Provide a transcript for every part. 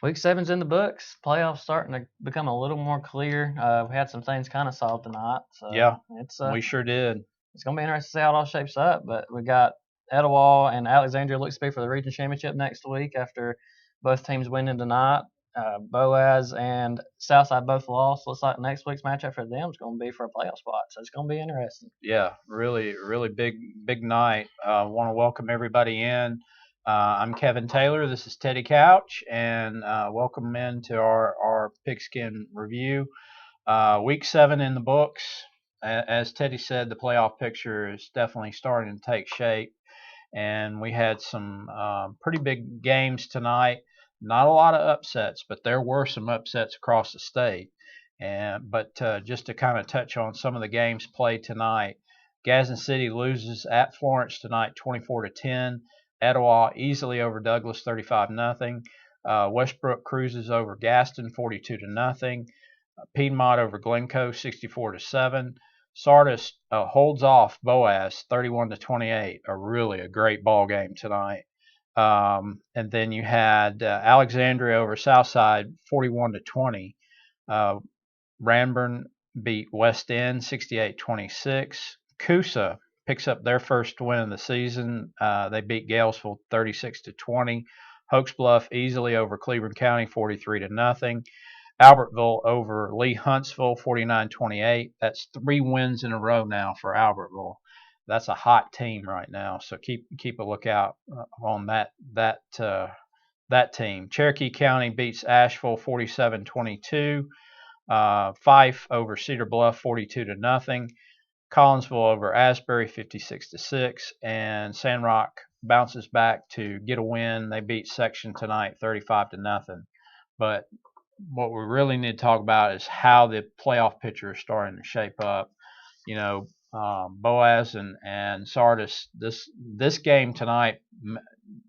Week seven's in the books. Playoffs starting to become a little more clear. We had some things kind of solved tonight, so Yeah, it's we sure did. it's gonna be interesting to see how it all shapes up. But we got Etowah and Alexandria looks to be for the region championship next week after both teams winning tonight. Boaz and Southside both lost. Looks like next week's matchup for them is going to be for a playoff spot, so it's going to be interesting. Yeah, really, really big night. Want to welcome everybody in. I'm Kevin Taylor. This is Teddy Couch, and welcome into our pigskin review. Week 7 in the books. As Teddy said, the playoff picture is definitely starting to take shape, and we had some pretty big games tonight. Not a lot of upsets, but there were some upsets across the state. But just to kind of touch on some of the games played tonight, Gadsden City loses at Florence tonight, 24-10. Etowah easily over Douglas, 35-0. Westbrook cruises over Gaston, 42-0. Piedmont over Glencoe, 64-7. Sardis holds off Boaz, 31-28. A great ball game tonight. And then you had Alexandria over Southside, 41-20. Uh, Ranburn beat West End 68-26. Coosa picks up their first win of the season. They beat Galesville 36-20. Hoax Bluff easily over Cleveland County 43-0. Albertville over Lee Huntsville 49-28. That's 3 wins in a row now for Albertville. That's a hot team right now, so keep a lookout on that team. Cherokee County beats Asheville 47-22. Fife over Cedar Bluff 42-0. Collinsville over Asbury 56-6, and Sandrock bounces back to get a win. They beat Section tonight 35-0. But what we really need to talk about is how the playoff picture is starting to shape up. Boaz and Sardis. This game tonight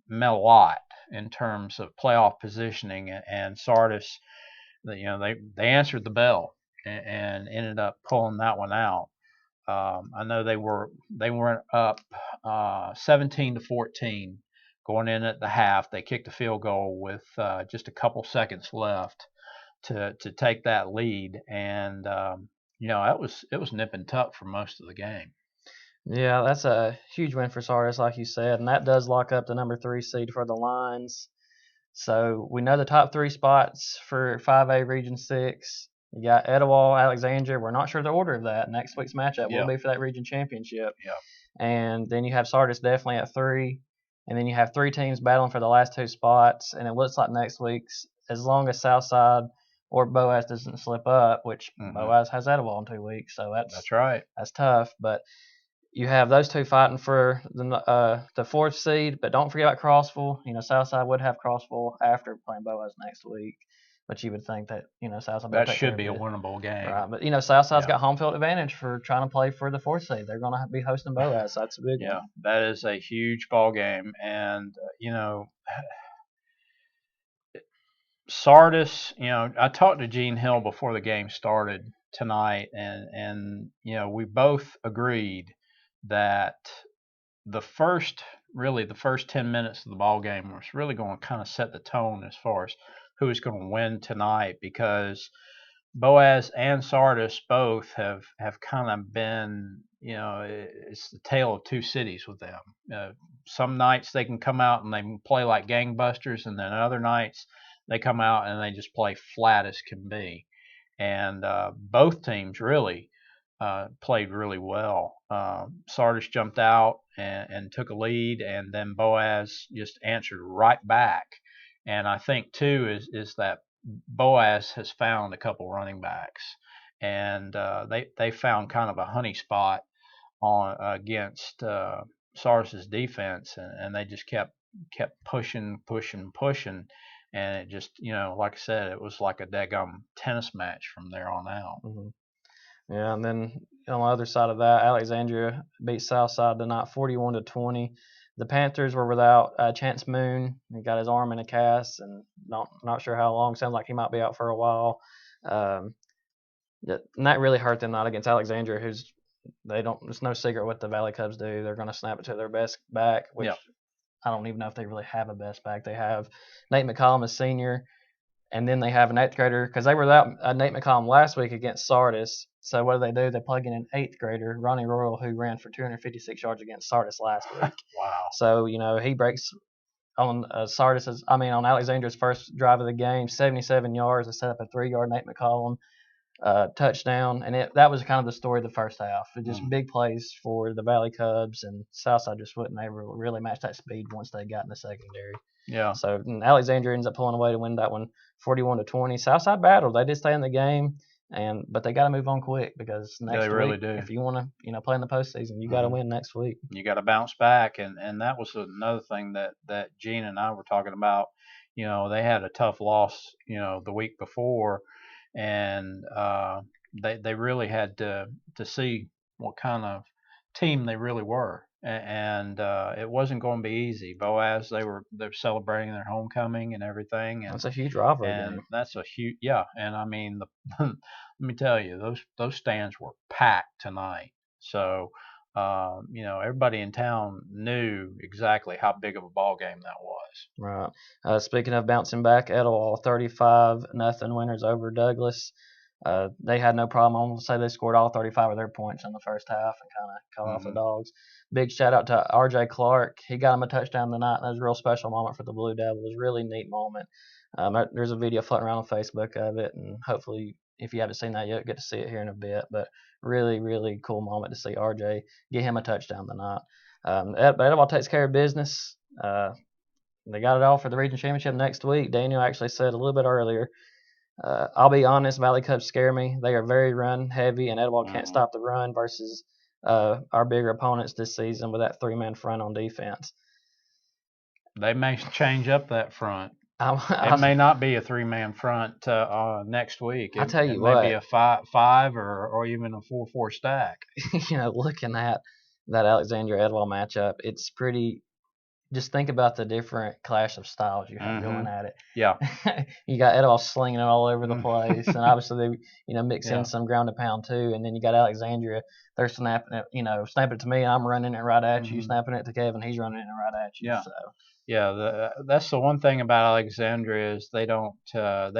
meant a lot in terms of playoff positioning, and Sardis, they answered the bell and ended up pulling that one out. I know they weren't up 17-14 going in at the half. They kicked a field goal with just a couple seconds left to take that lead, and it was nip and tuck for most of the game. Yeah, that's a huge win for Sardis, like you said, and that does lock up the number 3 seed for the Lions. So we know the top 3 spots for 5A Region 6. You got Etowah, Alexandria. We're not sure the order of that. Next week's matchup will Yeah, be for that region championship. yeah, And then you have Sardis definitely at 3. And then you have 3 teams battling for the last 2 spots. And it looks like next week's, as long as Southside or Boaz doesn't slip up, which hmm Boaz has Etowah in 2 weeks, so that's right. that's tough. But you have those two fighting for the 4th seed, but don't forget about Crossville. Southside would have Crossville after playing Boaz next week, but you would think that Southside will That take care should of be a it, winnable game. right? But Southside's Yeah, got home field advantage for trying to play for the 4th seed. They're going to be hosting Boaz, so that's a big yeah, one. that is a huge ball game, and Sardis. I talked to Gene Hill before the game started tonight, and we both agreed that the first really the first 10 minutes of the ball game was really going to kind of set the tone as far as who's going to win tonight, because Boaz and Sardis both have kind of been, it's the tale of two cities with them. Some nights they can come out and they can play like gangbusters, and then other nights they come out and they just play flat as can be. And both teams really played really well. Sardis jumped out and took a lead, and then Boaz just answered right back. And I think too is that Boaz has found a couple running backs, and they found kind of a honey spot on against Sardis's defense, and they just kept pushing, and it just, like I said, it was like a daggum tennis match from there on out. Hmm. Yeah, and then on the other side of that, Alexandria beat Southside tonight, 41-20. The Panthers were without Chance Moon. He got his arm in a cast, and not sure how long. Sounds like he might be out for a while. Um, and that really hurt them not against Alexandria, who's they don't. It's no secret what the Valley Cubs do. They're going to snap it to their best back, which Yeah. I don't even know if they really have a best back. They have Nate McCollum, a senior, And then they have an 8th grader because they were without Nate McCollum last week against Sardis. So what do? They plug in an 8th grader, Ronnie Royal, who ran for 256 yards against Sardis last week. Wow. So he breaks on on Alexandria's first drive of the game, 77 yards to set up a 3-yard Nate McCollum touchdown, and that was kind of the story of the first half. It just big plays for the Valley Cubs, and Southside just wasn't able to really match that speed once they got in the secondary. Yeah. So Alexandria ends up pulling away to win that one, 41-20. Southside battled; they did stay in the game, but they got to move on quick because next week, really do. If you want to play in the postseason, you got to win next week. You got to bounce back, and that was another thing that Gene and I were talking about. They had a tough loss, the week before, and they really had to see what kind of team they really were, and it wasn't going to be easy. Boaz, they're celebrating their homecoming and everything, and that's a huge rivalry and game. that's a huge and I mean let me tell you, those stands were packed tonight. So everybody in town knew exactly how big of a ball game that was. Right. Speaking of bouncing back, Etowah 35-0 winners over Douglas. They had no problem. I'm going to say they scored all 35 of their points in the first half and kind of cut off the Dogs. Big shout out to R.J. Clark. He got him a touchdown tonight. That was a real special moment for the Blue Devils. It was a really neat moment. There's a video floating around on Facebook of it, and hopefully, if you haven't seen that yet, get to see it here in a bit. But really, really cool moment to see R.J. get him a touchdown tonight. But Etowah takes care of business. They got it all for the region championship next week. Daniel actually said a little bit earlier, I'll be honest, Valley Cubs scare me. They are very run heavy, and Etowah can't stop the run versus our bigger opponents this season with that 3-man front on defense. They may change up that front. It may not be a 3-man front next week. I tell you it what, may be a five or even a 4-4 stack. Looking at that Alexandria Etowah matchup, it's pretty. Just think about the different clash of styles you have going at it. Yeah. You got Etowah slinging it all over the place, and obviously they mix in some ground and pound too. And then you got Alexandria, they're snapping it, snapping it to me, and I'm running it right at you. Snapping it to Kevin, he's running it right at you. Yeah. So. Yeah, that's the one thing about Alexandria is they don't try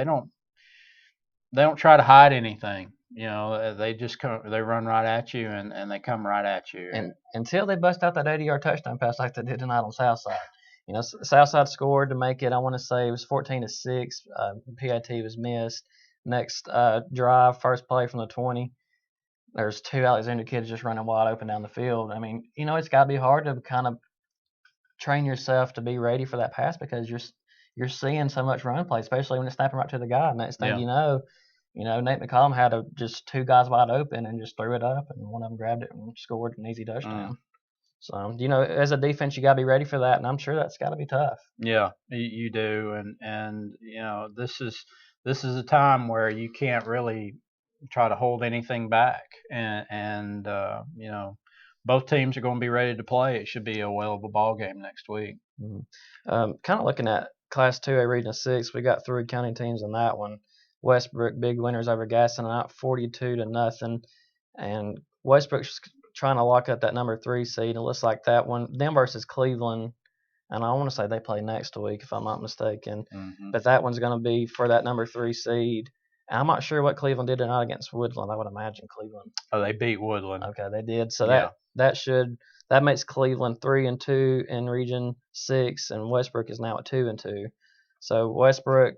to hide anything. They just they run right at you and they come right at you. And until they bust out that 80-yard touchdown pass like they did tonight on Southside. Southside scored to make it. I want to say it was 14-6. PAT was missed. Next drive, first play from the 20. There's 2 Alexandria kids just running wide open down the field. I mean, it's got to be hard to kind of train yourself to be ready for that pass because you're seeing so much run play, especially when it's snapping right to the guy. Next thing you know, Nate McCollum had just 2 guys wide open and just threw it up, and one of them grabbed it and scored an easy touchdown. So, as a defense, you got to be ready for that, and I'm sure that's got to be tough. Yeah, you do, and this is a time where you can't really try to hold anything back, and both teams are going to be ready to play. It should be a whale of a ball game next week. Kind of looking at Class 2A Region 6, we got 3 county teams in that one. Westbrook, big winners over Gadsden tonight, 42-0. And Westbrook's trying to lock up that number 3 seed. It looks like that one. Them versus Cleveland, and I want to say they play next week, if I'm not mistaken. But that one's going to be for that number 3 seed. And I'm not sure what Cleveland did tonight against Woodland. I would imagine Cleveland. Oh, they beat Woodland. Okay, they did. So that makes Cleveland 3-2 in Region 6, and Westbrook is now at 2-2. So Westbrook.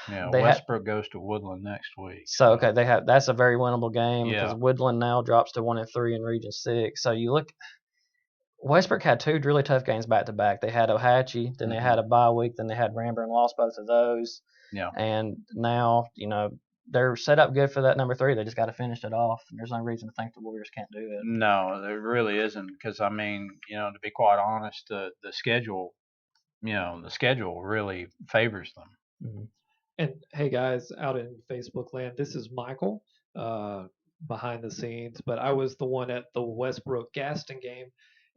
Yeah, Westbrook goes to Woodland next week. So okay, that's a very winnable game because Woodland now drops to 1-3 in Region 6. So you look, Westbrook had 2 really tough games back to back. They had Ohatchee, then they had a bye week, then they had Ranburne, lost both of those. Yeah. And now they're set up good for that number 3. They just got to finish it off. And there's no reason to think the Warriors can't do it. No, there really isn't. Because I mean, to be quite honest, the schedule, the schedule really favors them. And hey guys, out in Facebook land, this is Michael behind the scenes, but I was the one at the Westbrook Gadsden game.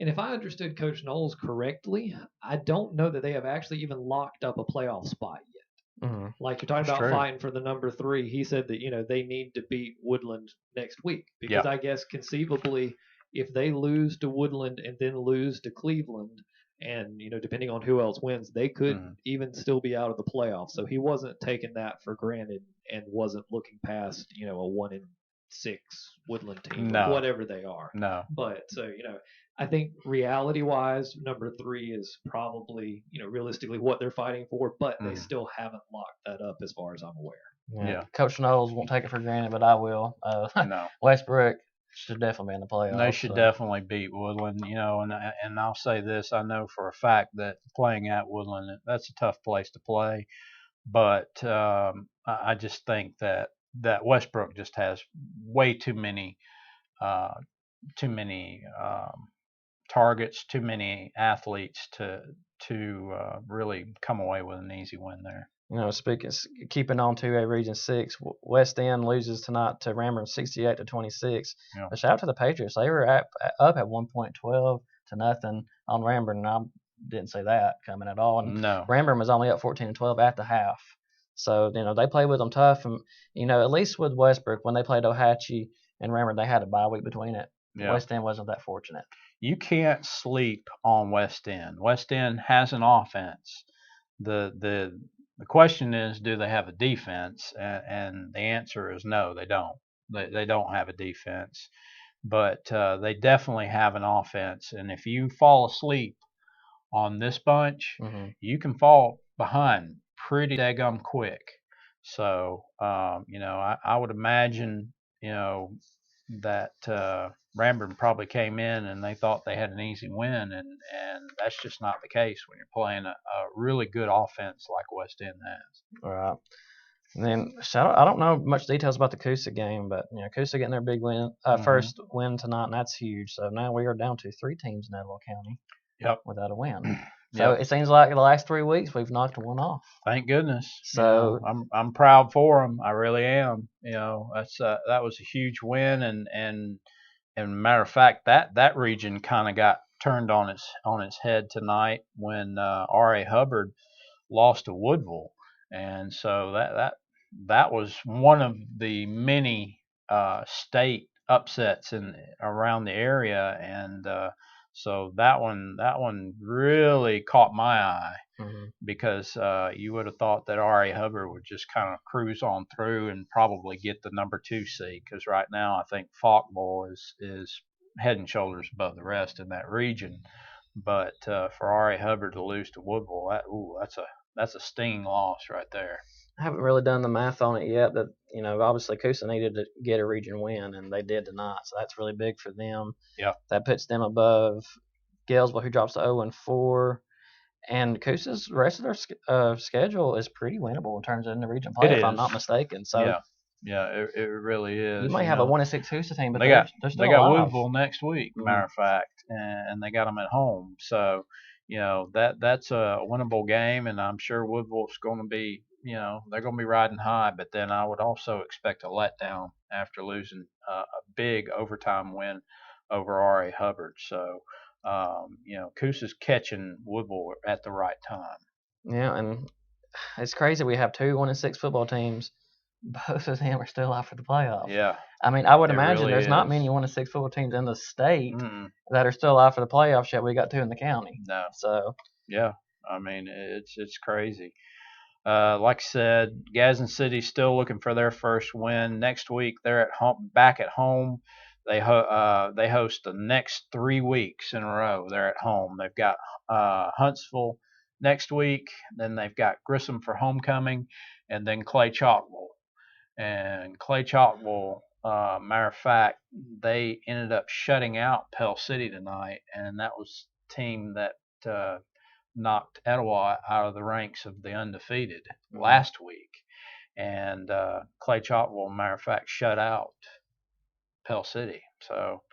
And if I understood Coach Knowles correctly, I don't know that they have actually even locked up a playoff spot yet. Like you're talking about fighting for the number 3. He said that, they need to beat Woodland next week because I guess conceivably if they lose to Woodland and then lose to Cleveland And depending on who else wins, they could even still be out of the playoffs. So he wasn't taking that for granted and wasn't looking past a 1-6 Woodland team or whatever they are. No. But so I think reality-wise, number 3 is probably realistically what they're fighting for, but they still haven't locked that up as far as I'm aware. Yeah. Coach Knowles won't take it for granted, but I will. No. Westbrook should definitely be in the playoffs. They should definitely beat Woodland, and I'll say this, I know for a fact that playing at Woodland, that's a tough place to play, but I just think that Westbrook just has way too many targets, too many athletes to really come away with an easy win there. Keeping on to a Region 6, West End loses tonight to Ramburn 68-26. Yeah. But shout out to the Patriots. They were up at one point 12-0 on Ramburn, and I didn't see that coming at all. And no. Ramburn was only up 14-12 at the half. So, they played with them tough. And, at least with Westbrook, when they played Ohatchee and Ramburn, they had a bye week between it. Yeah. West End wasn't that fortunate. You can't sleep on West End. West End has an offense. The question is, do they have a defense? And the answer is no, they don't. They don't have a defense, but they definitely have an offense. And if you fall asleep on this bunch, you can fall behind pretty daggum quick. So, I would imagine, that Ramburn probably came in and they thought they had an easy win, and that's just not the case when you're playing a really good offense like West End has. All right. And then I don't know much details about the Coosa game, but Coosa getting their big win, first win tonight, and that's huge. So now we are down to 3 teams in Etowah County. Yep. Without a win. So It seems like the last 3 weeks we've knocked one off. Thank goodness. So I'm proud for them. I really am. That's that was a huge win, and matter of fact, that region kind of got turned on its head tonight when R.A. Hubbard lost to Woodville, and so that was one of the many state upsets around the area, and so that one really caught my eye, because you would have thought that R.A. Hubbard would just kind of cruise on through and probably get the number 2 seed, because right now I think Falkville is head and shoulders above the rest in that region. But for R.A. Hubbard to lose to Woodville, that's a stinging loss right there. I haven't really done the math on it yet, but obviously Coosa needed to get a region win, and they did tonight, so that's really big for them. Yeah, that puts them above Galesville, who drops to 0-4, and Coosa's rest of their schedule is pretty winnable in terms of in the region play, if I'm not mistaken. So yeah, it really is. You might have a 1-6 Coosa team, but they they're got alive. Woodville next week, matter of fact, and they got them at home. So that's a winnable game, and I'm sure Woodville's going to be. They're going to be riding high, but then I would also expect a letdown after losing a big overtime win over R.A. Hubbard. So, Coosa's catching Woodville at the right time. Yeah, and it's crazy. We have 2 1-6 football teams. Both of them are still out for the playoffs. Yeah. I mean, I would imagine really there's is. not many 1-6 football teams in the state that are still out for the playoffs yet. We got 2 in the county. No. So. Yeah, I mean, it's crazy. Like I said, Gadsden City's still looking for their first win. Next week they're at home, back at home. They host the next 3 weeks in a row. They're at home. They've got Huntsville next week, then they've got Grissom for homecoming, and then Clay Chalkville. And Clay Chalkville, matter of fact, they ended up shutting out Pell City tonight, and that was the team that knocked Etowah out of the ranks of the undefeated last week. And Clay Chalkville, matter of fact, shut out Pell City. So,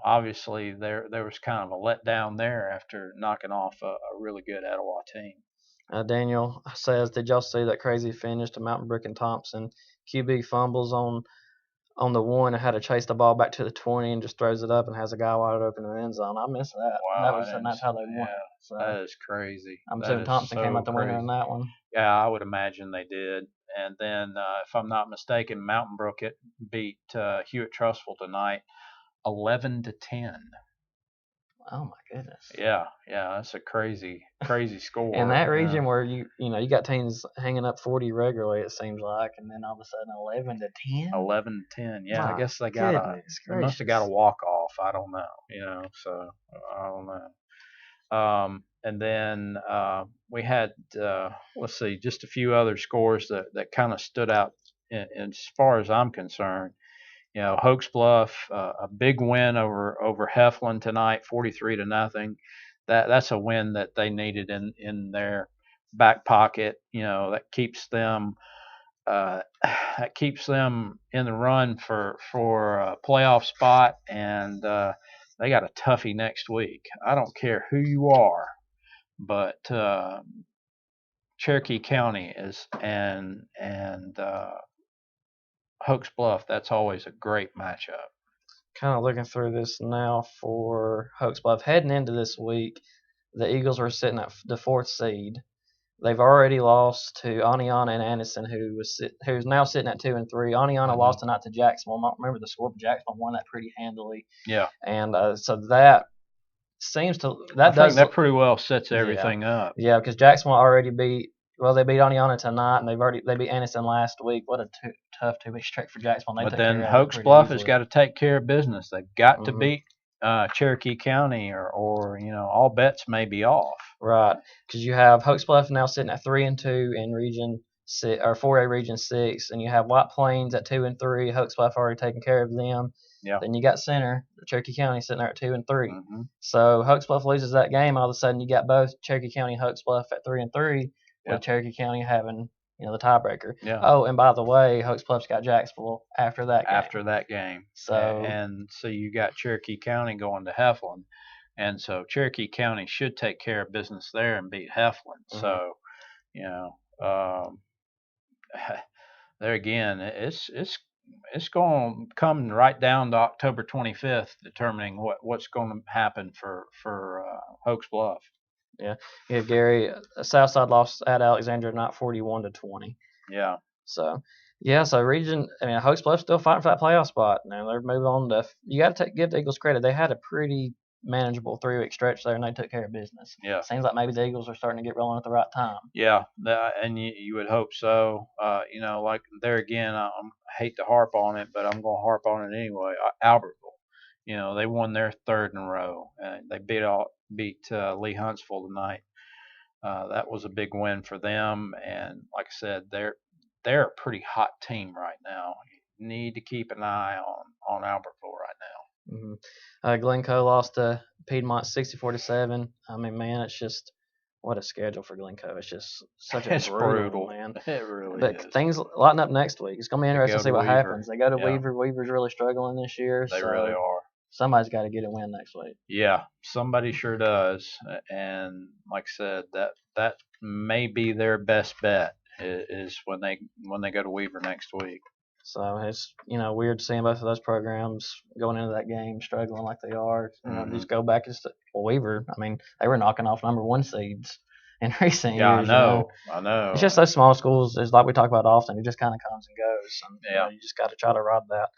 obviously there was kind of a letdown there after knocking off a really good Etowah team. Daniel says, did y'all see that crazy finish to Mountain Brook and Thompson? QB fumbles on the 1 and had to chase the ball back to the 20 and just throws it up and has a guy wide open in the end zone. I missed that. Wow, that's how they won. Yeah, so that is crazy. I'm assuming Thompson came out the winner in that one. Yeah, I would imagine they did. And then, if I'm not mistaken, Mountain Brook beat Hewitt Trussville tonight, 11-10. Oh my goodness. Yeah, that's a crazy score. In that region yeah. where you got teams hanging up 40 regularly, it seems like, and then all of a sudden 11-10. 11-10. Yeah, I My guess they goodness must have got a gracious. walk off. I don't know. So I don't know. And then we had let's see, just a few other scores that kind of stood out as far as I'm concerned. Hoax Bluff, a big win over Heflin tonight, 43-0. That's a win that they needed in their back pocket. That keeps them in the run for a playoff spot, and they got a toughie next week. I don't care who you are, but Cherokee County is and Hoax Bluff. That's always a great matchup. Kind of looking through this now for Hoax Bluff. Heading into this week, the Eagles were sitting at the 4th seed. They've already lost to Aniana and Anderson, who's now sitting at 2-3. Aniana lost tonight to Jacksonville. I don't remember the score, but Jacksonville won that pretty handily. Yeah, And so that seems to I think that pretty well sets everything up. Yeah, because Jacksonville already they beat Aniana tonight, and they beat Anderson last week. What a tough 2 week stretch for Jacksonville. They But took then care of it Hoax pretty Bluff has easily. got to take care of business. They've got to Mhm. beat Cherokee County, or all bets may be off. Right, because you have Hoax Bluff now sitting at 3-2 in Region 6 or 4A Region 6, and you have White Plains at 2-3. Hoax Bluff already taking care of them. Yeah. Then you got Center, Cherokee County, sitting there at 2-3. Mm-hmm. So Hoax Bluff loses that game. All of a sudden, you got both Cherokee County and Hoax Bluff at 3-3, with Cherokee County having the tiebreaker. Yeah. Oh, and by the way, Hoax Bluff's got Jacksonville after that game. So you got Cherokee County going to Heflin, and so Cherokee County should take care of business there and beat Heflin. Mhm. So there again, it's going to come right down to October 25th, determining what's going to happen for Hoax Bluff. Yeah, Gary. Southside lost at Alexandria tonight, 41-20. Yeah. So region. I mean, Hoax Bluff still fighting for that playoff spot. Now they're moving on to. You got to give the Eagles credit. They had a pretty manageable 3 week stretch there, and they took care of business. Yeah. Seems like maybe the Eagles are starting to get rolling at the right time. Yeah, and you would hope so. Like there again, I hate to harp on it, but I'm going to harp on it anyway. Albertville, they won their 3rd in a row. They beat Lee Huntsville tonight. That was a big win for them, and like I said, they're a pretty hot team right now. You need to keep an eye on Albertville right now. Mm-hmm. Glencoe lost to Piedmont 64-7. I mean, man, it's just what a schedule for Glencoe. It's just such a brutal, man. It really but is. Things lighten up next week. It's gonna be interesting to see what happens. They go to Yeah. Weaver. Weaver's really struggling this year. They really are. Somebody's got to get a win next week. Yeah, somebody sure does. And like I said, that may be their best bet is when they go to Weaver next week. So it's weird seeing both of those programs going into that game struggling like they are. Just go back and Weaver. I mean, they were knocking off number 1 seeds in recent years. I know. It's just those small schools. It's like we talk about often. It just kind of comes and goes. And, you just got to try to ride that.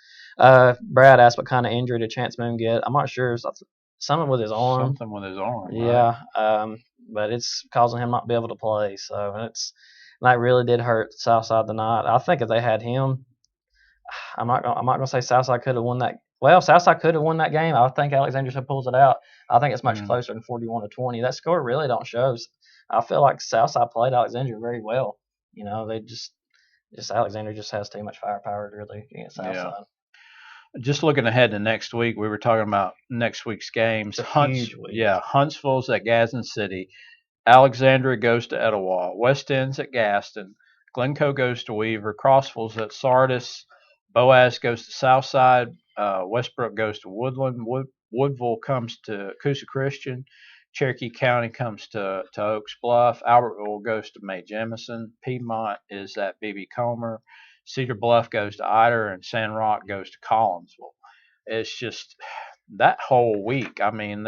Brad asked what kind of injury did Chance Moon get. I'm not sure. Something with his arm. Something with his arm. Yeah. Right. But it's causing him not to be able to play. So that really did hurt Southside tonight. I think if they had him. I'm not gonna say Southside could have won that. Well, Southside could have won that game. I think Alexandria pulls it out. I think it's much closer than 41-20. That score really don't show. I feel like Southside played Alexandria very well. They just Alexandria just has too much firepower really against Southside. Yeah. Just looking ahead to next week, we were talking about next week's games. Huge week. Yeah, Huntsville's at Gadsden City. Alexandria goes to Etowah. West End's at Gadsden. Glencoe goes to Weaver. Crossville's at Sardis. Boaz goes to Southside. Westbrook goes to Woodland. Woodville comes to Coosa Christian. Cherokee County comes to Oaks Bluff. Albertville goes to May Jemison. Piedmont is at B.B. Comer. Cedar Bluff goes to Ider, and Sand Rock goes to Collinsville. It's just that whole week. I mean,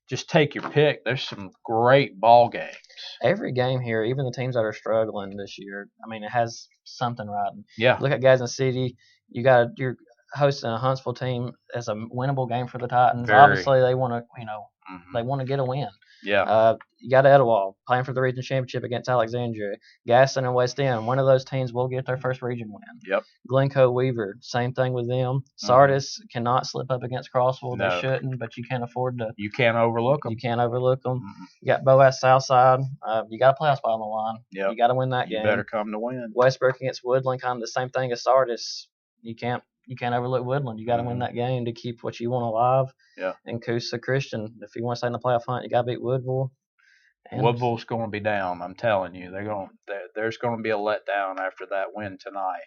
just take your pick. There's some great ball games. Every game here, even the teams that are struggling this year, I mean, it has something riding. Yeah. Look at Gadsden City. You got hosting a Huntsville team is a winnable game for the Titans. Very. Obviously, they want to, Mhm. they want to get a win. Yeah. You got Etowah playing for the region championship against Alexandria. Gadsden and West End, one of those teams will get their first region win. Yep. Glencoe Weaver, same thing with them. Sardis cannot slip up against Crossville. No. They shouldn't, but you can't afford to. You can't overlook them. You can't overlook them. Mhm. You got Boaz Southside. You got a playoff spot on the line. Yep. You got to win that game. You better come to win. Westbrook against Woodland, kind of the same thing as Sardis. You can't overlook Woodland. You got to win Mhm. that game to keep what you want alive. Yeah. And Coosa Christian, if you want to stay in the playoff hunt, you got to beat Woodville. And Woodville's going to be down. I'm telling you, there's going to be a letdown after that win tonight.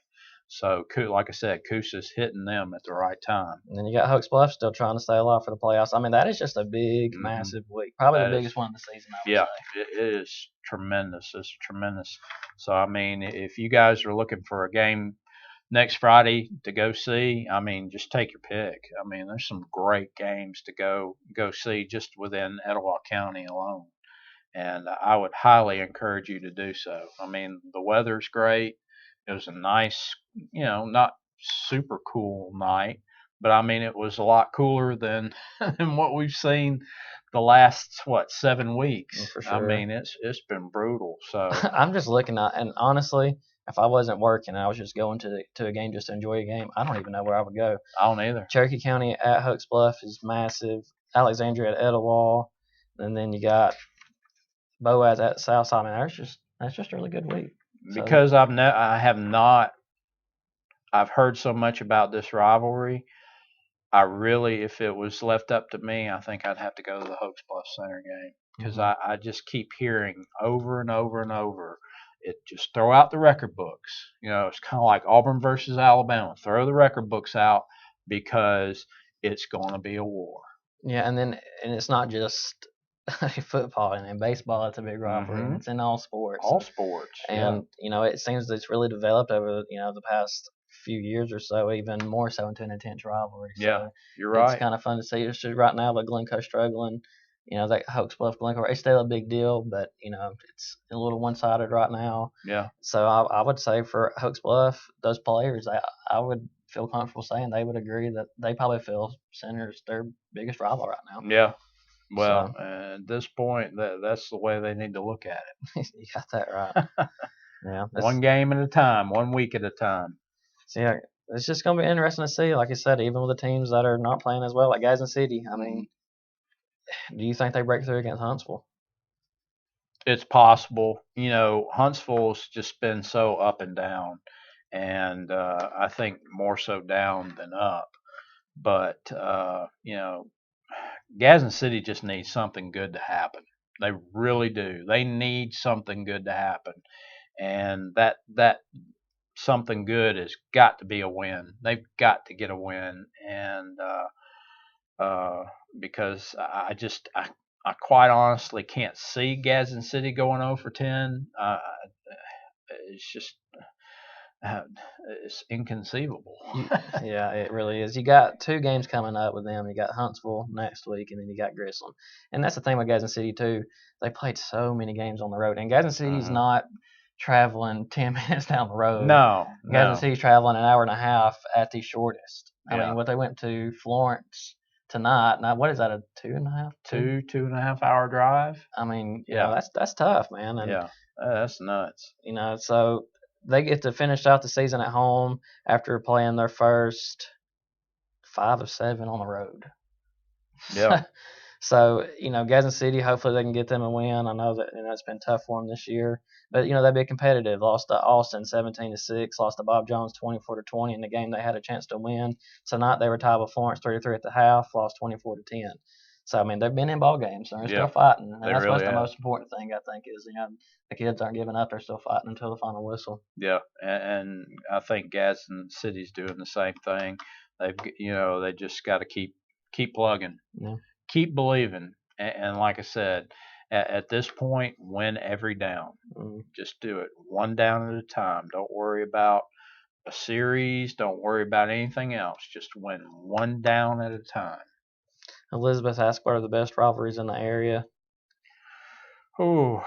So, like I said, Coosa's hitting them at the right time. And then you got Hokes Bluff still trying to stay alive for the playoffs. I mean, that is just a big, massive week. Probably the biggest one of the season, I would say. It is tremendous. It's tremendous. So, I mean, if you guys are looking for a game next Friday to go see, I mean, just take your pick. I mean, there's some great games to go see just within Etowah County alone. And I would highly encourage you to do so. I mean, the weather's great. It was a nice, not super cool night, but I mean, it was a lot cooler than than what we've seen the last 7 weeks. For sure. I mean, it's been brutal. So I'm just looking at, and honestly, if I wasn't working, I was just going to a game just to enjoy a game. I don't even know where I would go. I don't either. Cherokee County at Hokes Bluff is massive. Alexandria at Etowah, and then you got Boaz at Southside. I mean, that's just a really good week. Because I have not. I've heard so much about this rivalry. I really, if it was left up to me, I think I'd have to go to the Hokes Bluff Center game because I just keep hearing over and over and over. It just throw out the record books. It's kind of like Auburn versus Alabama. Throw the record books out because it's going to be a war. Yeah, and it's not just football and in baseball. It's a big rivalry. And it's in all sports. All sports. And it seems that it's really developed over the past few years or so, even more so into an intense rivalry. So yeah, you're right. It's kind of fun to see. It's just right now, the Glencoe struggling. That Hokes Bluff Glencoe, it's still a big deal, but it's a little one-sided right now. Yeah. So I would say for Hokes Bluff, those players, I would feel comfortable saying they would agree that they probably feel Center's their biggest rival right now. Yeah. Well, at this point, that's the way they need to look at it. You got that right. Yeah. One game at a time, 1 week at a time. So yeah, it's just gonna be interesting to see. Like I said, even with the teams that are not playing as well, like Gadsden City. I mean, do you think they break through against Huntsville? It's possible. Huntsville's just been so up and down, and I think more so down than up. But Gadsden City just needs something good to happen. They really do. They need something good to happen, and that something good has got to be a win. They've got to get a win, and because I quite honestly can't see Gadsden City going 0 for 10. It's just it's inconceivable. Yeah, it really is. You got 2 games coming up with them. You got Huntsville next week, and then you got Grissom. And that's the thing with Gadsden City too. They played so many games on the road, and Gadsden City's not traveling 10 minutes down the road. No. Gadsden City's traveling an hour and a half at the shortest. I mean, what they went to Florence tonight. Now, what is that? A 2.5? 2.5 hour drive. I mean, that's tough, man. And, that's nuts. So they get to finish out the season at home after playing their first 5 of 7 on the road. Yeah. So, Gadsden City, hopefully they can get them a win. I know that it's been tough for them this year. But, they've been competitive. Lost to Austin 17-6, lost to Bob Jones 24-20 in the game they had a chance to win. Tonight they were tied with Florence 3-3 at the half, lost 24-10. So, I mean, they've been in ball games. They're still fighting. And that's what's the most important thing, I think, is, the kids aren't giving up. They're still fighting until the final whistle. Yeah, and I think Gadsden City's doing the same thing. They just got to keep plugging. Yeah. Keep believing, and like I said, at this point, win every down. Just do it one down at a time. Don't worry about a series. Don't worry about anything else. Just win one down at a time. Elizabeth asked what are the best rivalries in the area. Oh,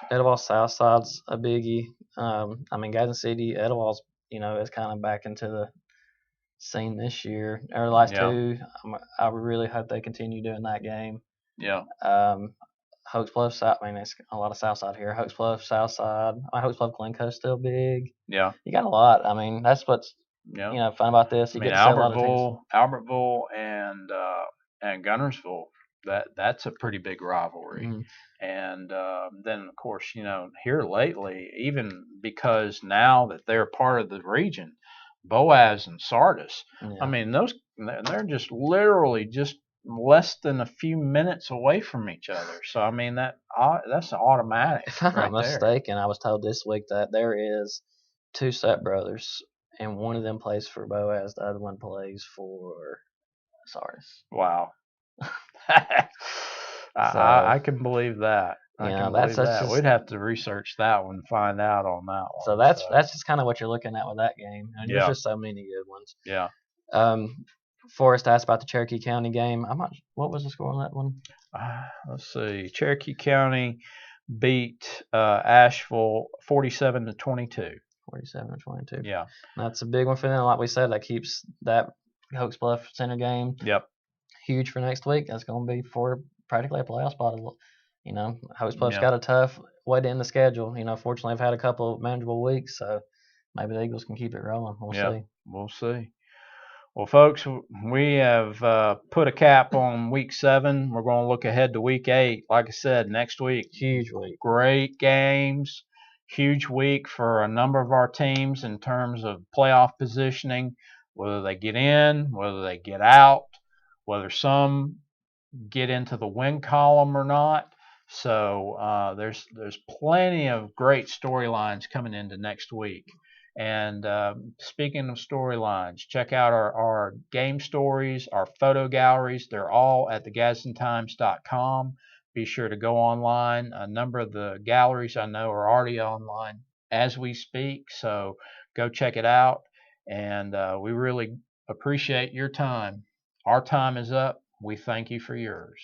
Etowah Southside's a biggie. Gadsden City, Etowah's, is kind of back into seen this year or the last Yeah. two. I really hope they continue doing that game. Yeah. Hoax Bluff, South. I mean, it's a lot of South Side here. Hoax Bluff, South Side. Hoax Bluff, Glencoe's still big. Yeah. You got a lot. I mean, that's what's Yeah. fun about this. I You mean, get to see a lot of teams. Albertville, and Gunnersville. That's a pretty big rivalry. Mhm. And then, of course, here lately, even because now that they're part of the region, Boaz and Sardis. Yeah. I mean, they're just literally just less than a few minutes away from each other. So I mean that's automatic. If I'm right not there. mistaken, I was told this week that there is two stepbrothers, and one of them plays for Boaz, the other one plays for Sardis. Wow. So, I can believe that. I can that's believe that. just, We'd have to research that one, find out on that one. so that's just kind of what you're looking at with that game. And Yeah. there's just so many good ones. Yeah. Forrest asked about the Cherokee County game. What was the score on that one? Let's see. Cherokee County beat Asheville 47-22. 47-22. Yeah. That's a big one for them. Like we said, that keeps that Hoax Bluff Center game Yep. huge for next week. That's going to be for practically a playoff spot. Hoax Bluff's Yeah. got a tough way to end the schedule. Fortunately, I've had a couple of manageable weeks, so maybe the Eagles can keep it rolling. We'll see. We'll see. Well, folks, we have put a cap on week 7. We're going to look ahead to week 8. Like I said, next week, Huge week. Great games. Huge week for a number of our teams in terms of playoff positioning, whether they get in, whether they get out, whether some get into the win column or not. So there's plenty of great storylines coming into next week. And speaking of storylines, check out our game stories, our photo galleries. They're all at thegadsdentimes.com. Be sure to go online. A number of the galleries I know are already online as we speak. So go check it out. And we really appreciate your time. Our time is up. We thank you for yours.